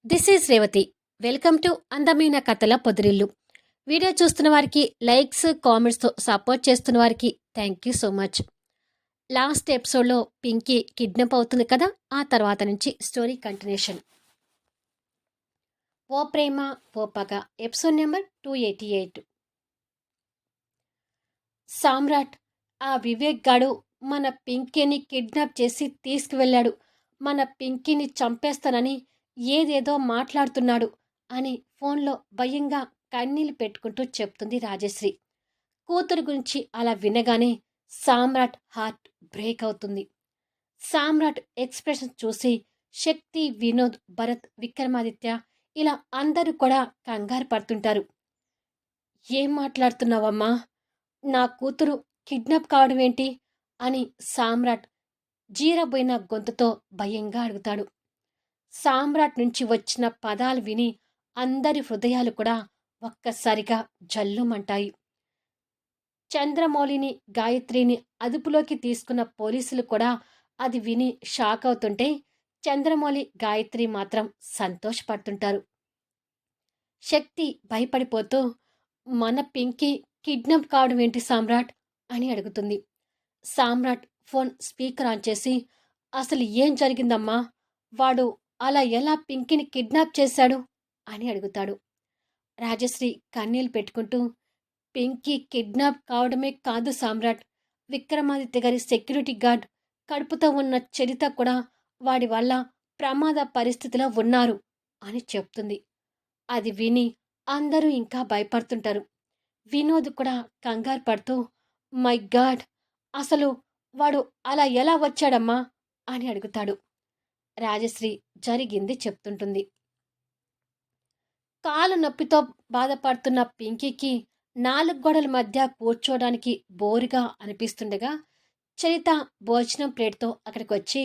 This is Revathi. Welcome to అందమైన కథల పొదిరిల్లు. Video చూస్తున్న వారికి లైక్స్, కామెంట్స్తో సపోర్ట్ చేస్తున్న వారికి thank you so much. Last ఎపిసోడ్లో పింకీ కిడ్నాప్ అవుతుంది కదా, ఆ తర్వాత నుంచి స్టోరీ కంటిన్యూషన్. ఓ ప్రేమ ఓ పగ, ఎపిసోడ్ నెంబర్ 288. సామ్రాట్, ఆ వివేక్ గాడు మన పింకీని కిడ్నాప్ చేసి తీసుకువెళ్ళాడు. మన పింకీని చంపేస్తానని ఏదేదో మాట్లాడుతున్నాడు అని ఫోన్లో భయంగా కన్నీళ్లు పెట్టుకుంటూ చెప్తుంది రాజశ్రీ. కూతురు గురించి అలా వినగానే సామ్రాట్ హార్ట్ బ్రేక్ అవుతుంది. సామ్రాట్ ఎక్స్ప్రెషన్ చూసి శక్తి, వినోద్, భరత్, విక్రమాదిత్య ఇలా అందరూ కూడా కంగారు పడుతుంటారు. ఏం మాట్లాడుతున్నావమ్మా? నా కూతురు కిడ్నాప్ కావడం ఏంటి అని సామ్రాట్ జీరబోయిన గొంతుతో భయంగా అడుగుతాడు. సామ్రాట్ నుంచి వచ్చిన పదాలు విని అందరి హృదయాలు కూడా ఒక్కసారిగా జల్లుమంటాయి. చంద్రమౌళిని, గాయత్రిని అదుపులోకి తీసుకున్న పోలీసులు కూడా అది విని షాక్ అవుతుంటే చంద్రమౌళి, గాయత్రి మాత్రం సంతోషపడుతుంటారు. శక్తి భయపడిపోతూ, మన పింకీ కిడ్నాప్ కావడం ఏంటి సామ్రాట్ అని అడుగుతుంది. సామ్రాట్ ఫోన్ స్పీకర్ ఆన్ చేసి, అసలు ఏం జరిగిందమ్మా? వాడు అలా ఎలా పింకీని కిడ్నాప్ చేశాడు అని అడుగుతాడు. రాజశ్రీ కన్నీళ్ళు పెట్టుకుంటూ, పింకీ కిడ్నాప్ కావడమే కాదు సామ్రాట్, విక్రమాదిత్య గారి సెక్యూరిటీ గార్డ్ కడుపుతో ఉన్న చరిత కూడా వాడి వల్ల ప్రమాద పరిస్థితిలో ఉన్నారు అని చెప్తుంది. అది విని అందరూ ఇంకా భయపడుతుంటారు. వినోద్ కూడా కంగారు పడుతూ, మై గాడ్, అసలు వాడు అలా ఎలా వచ్చాడమ్మా అని అడుగుతాడు. రాజశ్రీ జరిగింది చెప్తుంటుంది. కాలు నొప్పితో బాధపడుతున్న పింకీకి 4 గోడల మధ్య కూర్చోడానికి బోరుగా అనిపిస్తుండగా చరిత భోజనం ప్లేట్తో అక్కడికొచ్చి,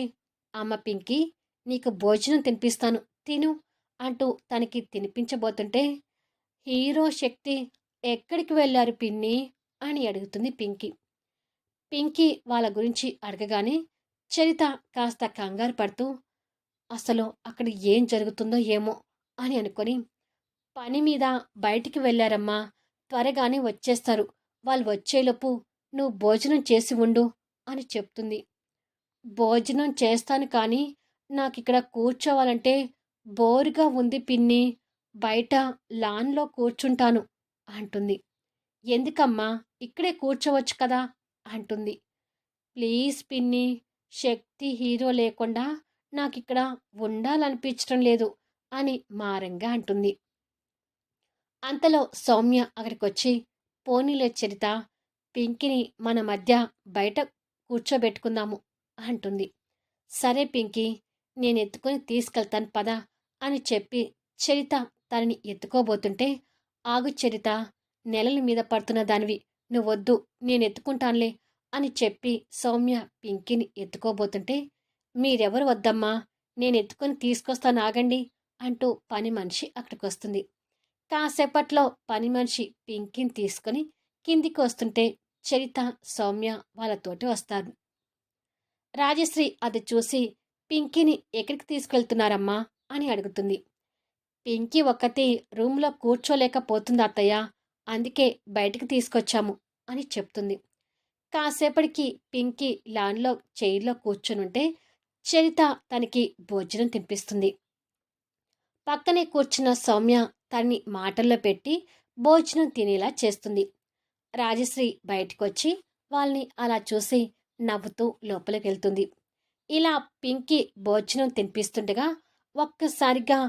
అమ్మ పింకీ, నీకు భోజనం తినిపిస్తాను, తిను అంటూ తనకి తినిపించబోతుంటే, హీరో శక్తి ఎక్కడికి వెళ్ళారు పిన్ని అని అడుగుతుంది పింకీ. పింకీ వాళ్ళ గురించి అడగగానే చరిత కాస్త కంగారు పడుతూ, అసలు అక్కడ ఏం జరుగుతుందో ఏమో అని అనుకొని, పని మీద బయటికి వెళ్ళారమ్మా, త్వరగానే వచ్చేస్తారు, వాళ్ళు వచ్చేలోపు నువ్వు భోజనం చేసి ఉండు అని చెప్తుంది. భోజనం చేస్తాను కానీ నాకిక్కడ కూర్చోవాలంటే బోరుగా ఉంది పిన్ని, బయట లాన్లో కూర్చుంటాను అంటుంది. ఎందుకమ్మా, ఇక్కడే కూర్చోవచ్చు కదా అంటుంది. ప్లీజ్ పిన్ని, శక్తి హీరో లేకుండా నాకిక్కడ ఉండాలనిపించడం లేదు అని మారంగా అంటుంది. అంతలో సౌమ్య అక్కడికొచ్చి, పోనీలే చరిత, పింకీని మన మధ్య బయట కూర్చోబెట్టుకుందాము అంటుంది. సరే పింకీ, నేను ఎత్తుకొని తీసుకెళ్తాను పద అని చెప్పి చరిత తనని ఎత్తుకోబోతుంటే, ఆగు చరిత, నెలల మీద పడుతున్న దానివి, నువ్వొద్దు, నేను ఎత్తుకుంటానులే అని చెప్పి సౌమ్య పింకీని ఎత్తుకోబోతుంటే, మీరెవరు వద్దమ్మా, నేను ఎత్తుకొని తీసుకొస్తాను ఆగండి అంటూ పని మనిషి అక్కడికొస్తుంది. కాసేపట్లో పని మనిషి పింకీని తీసుకుని కిందికి వస్తుంటే చరిత, సౌమ్య వాళ్ళతోటి వస్తారు. రాజశ్రీ అది చూసి, పింకీని ఎక్కడికి తీసుకెళ్తున్నారమ్మా అని అడుగుతుంది. పింకీ ఒక్కతి రూమ్లో కూర్చోలేకపోతుంది అత్తయ్య, అందుకే బయటికి తీసుకొచ్చాము అని చెప్తుంది. కాసేపటికి పింకీ లాన్లో చైర్లో కూర్చునుంటే చరిత తనకి భోజనం తినిపిస్తుంది. పక్కనే కూర్చున్న సౌమ్య తన్ని మాటల్లో పెట్టి భోజనం తినేలా చేస్తుంది. రాజశ్రీ బయటకొచ్చి వాళ్ళని అలా చూసి నవ్వుతూ లోపలికి వెళ్తుంది. ఇలా పింకీ భోజనం తినిపిస్తుండగా ఒక్కసారిగా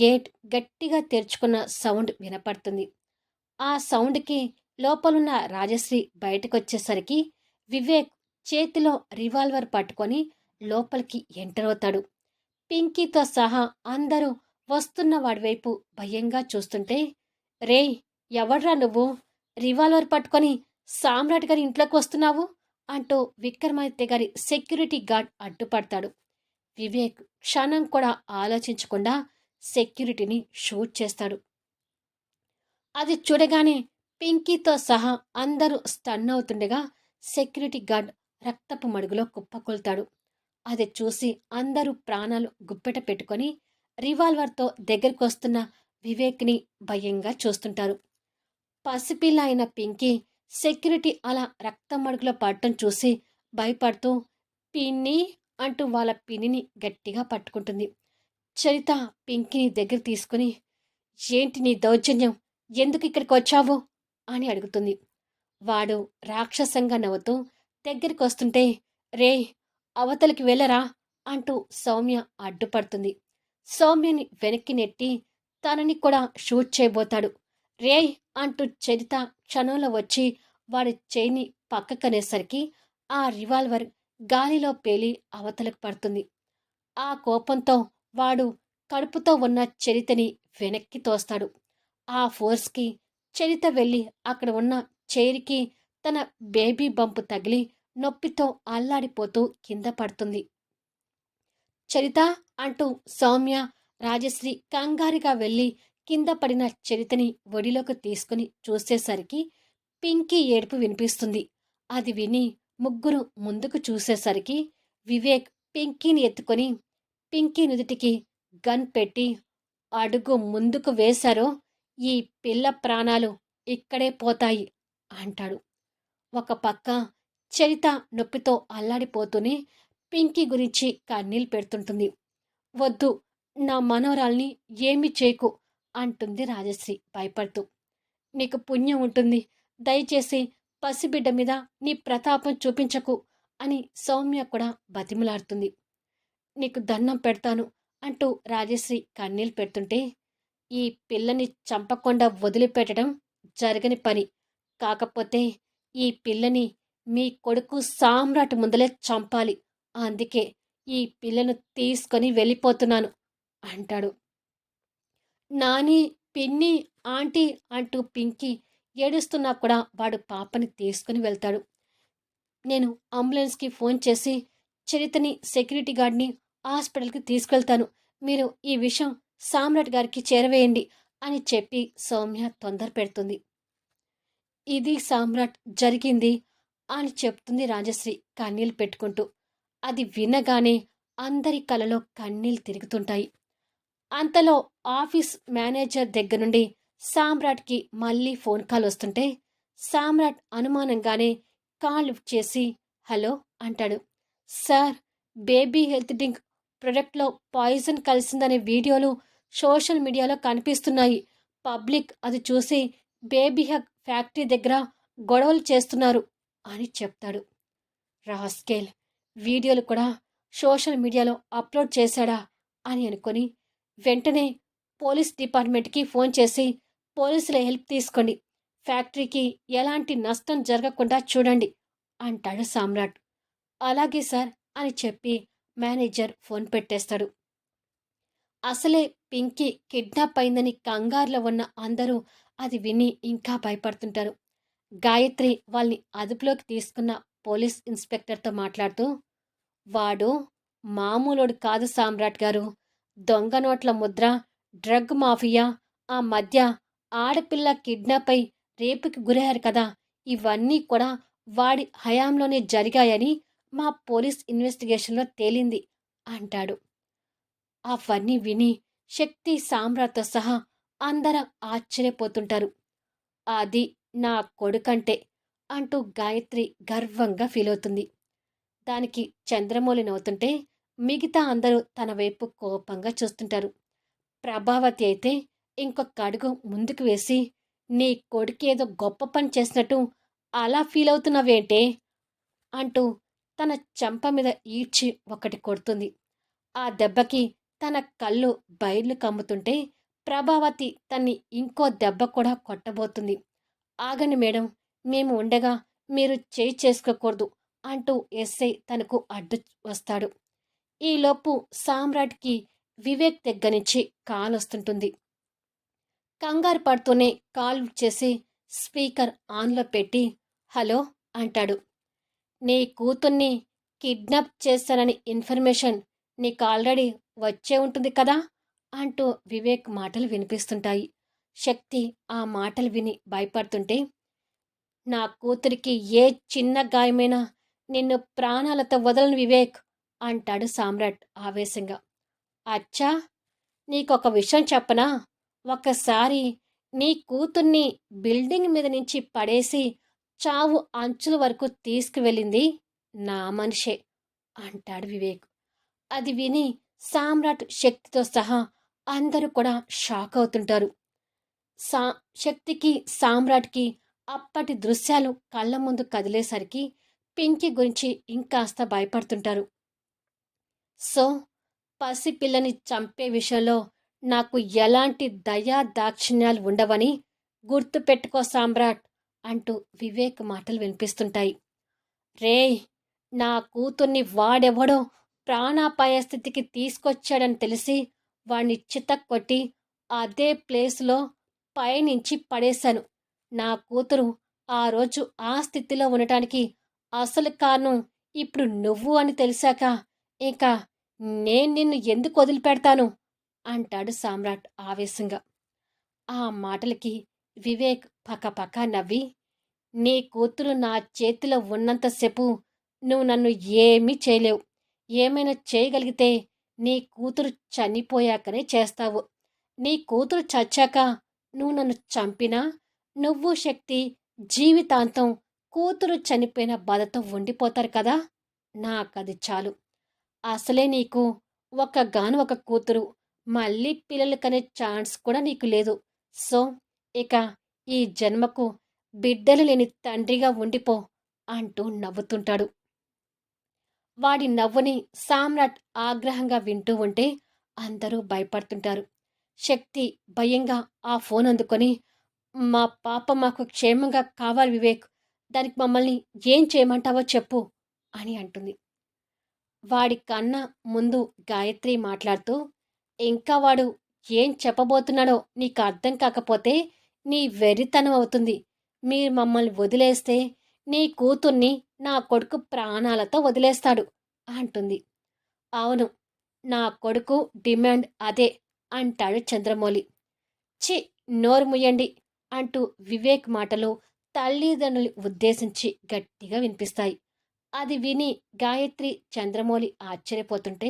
గేట్ గట్టిగా తెరుచుకున్న సౌండ్ వినపడుతుంది. ఆ సౌండ్కి లోపలున్న రాజశ్రీ బయటకొచ్చేసరికి వివేక్ చేతిలో రివాల్వర్ పట్టుకొని లోపలికి ఎంటర్ అవుతాడు. పింకీతో సహా అందరూ వస్తున్న వాడి వైపు భయంగా చూస్తుంటే, రేయ్, ఎవడ్రా నువ్వు, రివాల్వర్ పట్టుకొని సామ్రాట్ గారి ఇంట్లోకి వస్తున్నావు అంటూ విక్రమాదిత్య గారి సెక్యూరిటీ గార్డ్ అడ్డుపడతాడు. వివేక్ క్షణం కూడా ఆలోచించకుండా సెక్యూరిటీని షూట్ చేస్తాడు. అది చూడగానే పింకీతో సహా అందరూ స్టన్ అవుతుండగా సెక్యూరిటీ గార్డ్ రక్తపు మడుగులో కుప్పకొల్తాడు. అది చూసి అందరూ ప్రాణాలు గుప్పెట పెట్టుకొని రివాల్వర్తో దగ్గరికొస్తున్న వివేక్ని భయంగా చూస్తుంటారు. పసిపిల్ల అయిన పింకీ సెక్యూరిటీ అలా రక్తం మడుగులో పడటం చూసి భయపడుతూ పిన్ని అంటూ వాళ్ళ పిన్నిని గట్టిగా పట్టుకుంటుంది. చరిత పింకీని దగ్గర తీసుకుని ఏంటి నీ దౌర్జన్యం, ఎందుకు ఇక్కడికి వచ్చావు అని అడుగుతుంది. వాడు రాక్షసంగా నవ్వుతూ దగ్గరికొస్తుంటే రే అవతలికి వెళ్ళరా అంటూ సౌమ్య అడ్డుపడుతుంది. సౌమ్యని వెనక్కి నెట్టి తనని కూడా షూట్ చేయబోతాడు. రేయ్ అంటూ చరిత క్షణంలో వచ్చి వాడి చేయిని పక్కకనేసరికి ఆ రివాల్వర్ గాలిలో పేలి అవతలకు పడుతుంది. ఆ కోపంతో వాడు కడుపుతో ఉన్న చరితని వెనక్కి తోస్తాడు. ఆ ఫోర్స్కి చరిత వెళ్ళి అక్కడ ఉన్న చైర్కి తన బేబీ బంపు తగిలి నొప్పితో అల్లాడిపోతూ కింద పడుతుంది. చరిత అంటూ సౌమ్య రాజశ్రీ కంగారుగా వెళ్ళి కింద పడిన చరితని ఒడిలోకి తీసుకుని చూసేసరికి పింకీ ఏడుపు వినిపిస్తుంది. అది విని ముగ్గురు ముందుకు చూసేసరికి వివేక్ పింకీని ఎత్తుకొని పింకీ నుదుటికి గన్ పెట్టి అడుగు ముందుకు వేశారో ఈ పిల్ల ప్రాణాలు ఇక్కడే పోతాయి అంటాడు. ఒక పక్క చరిత నొప్పితో అల్లాడిపోతూనే పింకీ గురించి కన్నీళ్ళు పెడుతుంటుంది. వద్దు, నా మనోరాల్ని ఏమీ చేయకు అంటుంది రాజశ్రీ భయపడుతూ. నీకు పుణ్యం ఉంటుంది, దయచేసి పసిబిడ్డ మీద నీ ప్రతాపం చూపించకు అని సౌమ్య కూడా బతిమలాడుతుంది. నీకు దండం పెడతాను అంటూ రాజశ్రీ కన్నీళ్ళు పెడుతుంటే ఈ పిల్లని చంపకుండా వదిలిపెట్టడం జరగని పని. కాకపోతే ఈ పిల్లని మీ కొడుకు సామ్రాట్ ముందలే చంపాలి. అందుకే ఈ పిల్లను తీసుకొని వెళ్ళిపోతున్నాను అంటాడు. నాని, పిన్ని, ఆంటీ అంటూ పింకీ ఏడుస్తున్నా కూడా వాడు పాపని తీసుకుని వెళ్తాడు. నేను అంబులెన్స్కి ఫోన్ చేసి చరితని సెక్యూరిటీ గార్డ్ని హాస్పిటల్కి తీసుకెళ్తాను. మీరు ఈ విషయం సామ్రాట్ గారికి చేరవేయండి అని చెప్పి సౌమ్య తొందర పెడుతుంది. ఇది సామ్రాట్ జరిగింది అని చెప్తుంది రాజశ్రీ కన్నీళ్ళు పెట్టుకుంటూ. అది వినగానే అందరి కలలో కన్నీళ్ళు తిరుగుతుంటాయి. అంతలో ఆఫీస్ మేనేజర్ దగ్గర నుండి సామ్రాట్కి మళ్ళీ ఫోన్ కాల్ వస్తుంటే సామ్రాట్ అనుమానంగానే కాల్ లిఫ్ట్ చేసి హలో అంటాడు. సార్, బేబీ హెల్త్ డ్రింక్ ప్రొడక్ట్లో పాయిజన్ కలిసిందనే వీడియోలు సోషల్ మీడియాలో కనిపిస్తున్నాయి. పబ్లిక్ అది చూసి బేబీ హగ్ ఫ్యాక్టరీ దగ్గర గొడవలు చేస్తున్నారు అని చెప్తాడు. రాస్కేల్, వీడియోలు కూడా సోషల్ మీడియాలో అప్లోడ్ చేశాడా అని అనుకొని వెంటనే పోలీస్ డిపార్ట్మెంట్కి ఫోన్ చేసి పోలీసుల హెల్ప్ తీసుకోండి, ఫ్యాక్టరీకి ఎలాంటి నష్టం జరగకుండా చూడండి అంటాడు సామ్రాట్. అలాగే సార్ అని చెప్పి మేనేజర్ ఫోన్ పెట్టేస్తాడు. అసలే పింకీ కిడ్నాప్ అయిందని కంగారులో ఉన్న అందరూ అది విని ఇంకా భయపడుతుంటారు. గాయత్రి వాళ్ళని అదుపులోకి తీసుకున్న పోలీస్ ఇన్స్పెక్టర్తో మాట్లాడుతూ వాడు మామూలోడు కాదు సామ్రాట్ గారు, దొంగ నోట్ల ముద్ర, డ్రగ్ మాఫియా, ఆ మధ్య ఆడపిల్ల కిడ్నాప్ అయి రేపుకి గురయ్యారు కదా, ఇవన్నీ కూడా వాడి హయాంలోనే జరిగాయని మా పోలీస్ ఇన్వెస్టిగేషన్లో తేలింది అంటాడు. అవన్నీ విని శక్తి, సామ్రాట్తో సహా అందరూ ఆశ్చర్యపోతుంటారు. అది నా కొడుకంటే అంటూ గాయత్రి గర్వంగా ఫీల్ అవుతుంది. దానికి చంద్రమౌళి నవ్వుతుంటే మిగతా అందరూ తన వైపు కోపంగా చూస్తుంటారు. ప్రభావతి అయితే ఇంకొక అడుగు ముందుకు వేసి నీ కొడుకేదో గొప్ప పని చేసినట్టు అలా ఫీల్ అవుతున్నావేంటే అంటూ తన చెంప మీద ఈడ్చి ఒకటి కొడుతుంది. ఆ దెబ్బకి తన కళ్ళు బయర్లు కమ్ముతుంటే ప్రభావతి తన్ని ఇంకో దెబ్బ కూడా కొట్టబోతుంది. ఆగండి మేడం, మేము ఉండగా మీరు చేయి చేసుకోకూడదు అంటూ ఎస్ఐ తనకు అడ్డు వస్తాడు. ఈలోపు సామ్రాట్కి వివేక్ దగ్గర నుంచి కాల్ వస్తుంటుంది. కంగారు పడుతూనే కాల్ చేసి స్పీకర్ ఆన్లో పెట్టి హలో అంటాడు. నీ కూతుర్ని కిడ్నాప్ చేస్తానని ఇన్ఫర్మేషన్ నీకు ఆల్రెడీ వచ్చే ఉంటుంది కదా అంటూ వివేక్ మాటలు వినిపిస్తుంటాయి. శక్తి ఆ మాటలు విని భయపడుతుంటే నా కూతురికి ఏ చిన్న గాయమైనా నిన్ను ప్రాణాలతో వదలను వివేక్ అంటాడు సామ్రాట్ ఆవేశంగా. అచ్చా, నీకొక విషయం చెప్పనా? ఒకసారి నీ కూతుర్ని బిల్డింగ్ మీద నుంచి పడేసి చావు అంచుల వరకు తీసుకువెళ్ళింది నా మనిషే అంటాడు వివేక్. అది విని సామ్రాట్, శక్తితో సహా అందరూ కూడా షాక్ అవుతుంటారు. సా శక్తికి, సామ్రాట్కి అప్పటి దృశ్యాలు కళ్ళ ముందు కదిలేసరికి పింకీ గురించి ఇంకాస్త భయపడుతుంటారు. సో, పసిపిల్లని చంపే విషయంలో నాకు ఎలాంటి దయా దాక్షిణ్యాలు ఉండవని గుర్తుపెట్టుకో సామ్రాట్ అంటూ వివేక్ మాటలు వినిపిస్తుంటాయి. రేయ్, నా కూతుర్ని వాడెవడో ప్రాణాపాయ స్థితికి తీసుకొచ్చాడని తెలిసి వాణ్ణి చితక్కొట్టి అదే ప్లేస్లో పైనుంచి పడేశాను. నా కూతురు ఆ రోజు ఆ స్థితిలో ఉండటానికి అసలు కారణం ఇప్పుడు నువ్వు అని తెలిసాక ఇక నేను నిన్ను ఎందుకు వదిలిపెడతాను అంటాడు సామ్రాట్ ఆవేశంగా. ఆ మాటలకి వివేక్ పకపక నవ్వి, నీ కూతురు నా చేతిలో ఉన్నంతసేపు నువ్వు నన్ను ఏమీ చేయలేవు. ఏమైనా చేయగలిగితే నీ కూతురు చనిపోయాకనే చేస్తావు. నీ కూతురు చచ్చాక నువ్వు నన్ను చంపినా నువ్వు, శక్తి జీవితాంతం కూతురు చనిపోయిన బాధతో ఉండిపోతారు కదా. నాకది చాలు. అసలే నీకు ఒక కూతురు. మళ్ళీ పిల్లలు కనే ఛాన్స్ కూడా నీకు లేదు. సో, ఇక ఈ జన్మకు బిడ్డలు లేని తండ్రిగా ఉండిపో అంటూ నవ్వుతుంటాడు. వాడి నవ్వుని సామ్రాట్ ఆగ్రహంగా వింటూ ఉంటే అందరూ భయపడుతుంటారు. శక్తి భయంగా ఆ ఫోన్ అందుకొని, మా పాప మాకు క్షేమంగా కావాలి వివేక్. దానికి మమ్మల్ని ఏం చేయమంటావో చెప్పు అని అంటుంది. వాడి కన్నా ముందు గాయత్రి మాట్లాడుతూ, ఇంకా వాడు ఏం చెప్పబోతున్నాడో నీకు అర్థం కాకపోతే నీ వెర్రితనం అవుతుంది. మీరు మమ్మల్ని వదిలేస్తే నీ కూతుర్ని నా కొడుకు ప్రాణాలతో వదిలేస్తాడు అంటుంది. అవును, నా కొడుకు డిమాండ్ అదే అంటాడు చంద్రమౌళి. చి, నోరు ముయ్యండి అంటూ వివేక్ మాటలు తల్లిదండ్రులు ఉద్దేశించి గట్టిగా వినిపిస్తాయి. అది విని గాయత్రి, చంద్రమౌళి ఆశ్చర్యపోతుంటే,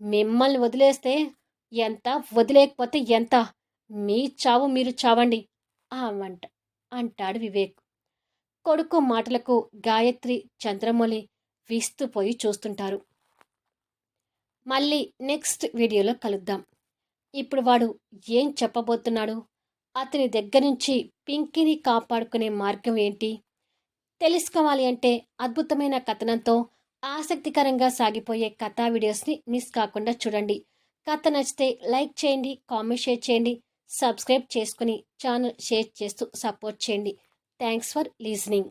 మిమ్మల్ని వదిలేస్తే ఎంత, వదిలేకపోతే ఎంత, మీ చావు మీరు చావండి వంట అంటాడు వివేక్. కొడుకు మాటలకు గాయత్రి, చంద్రమౌళి విస్తుపోయి చూస్తుంటారు. మళ్ళీ నెక్స్ట్ వీడియోలో కలుద్దాం. ఇప్పుడు వాడు ఏం చెప్పబోతున్నాడు, అతని దగ్గర నుంచి పింకీని కాపాడుకునే మార్గం ఏంటి తెలుసుకోవాలి అంటే అద్భుతమైన కథనంతో ఆసక్తికరంగా సాగిపోయే కథా వీడియోస్ని మిస్ కాకుండా చూడండి. కథ నచ్చితే లైక్ చేయండి, కామెంట్ షేర్ చేయండి, సబ్స్క్రైబ్ చేసుకుని ఛానల్ షేర్ చేస్తూ సపోర్ట్ చేయండి. Thanks for లీజనింగ్.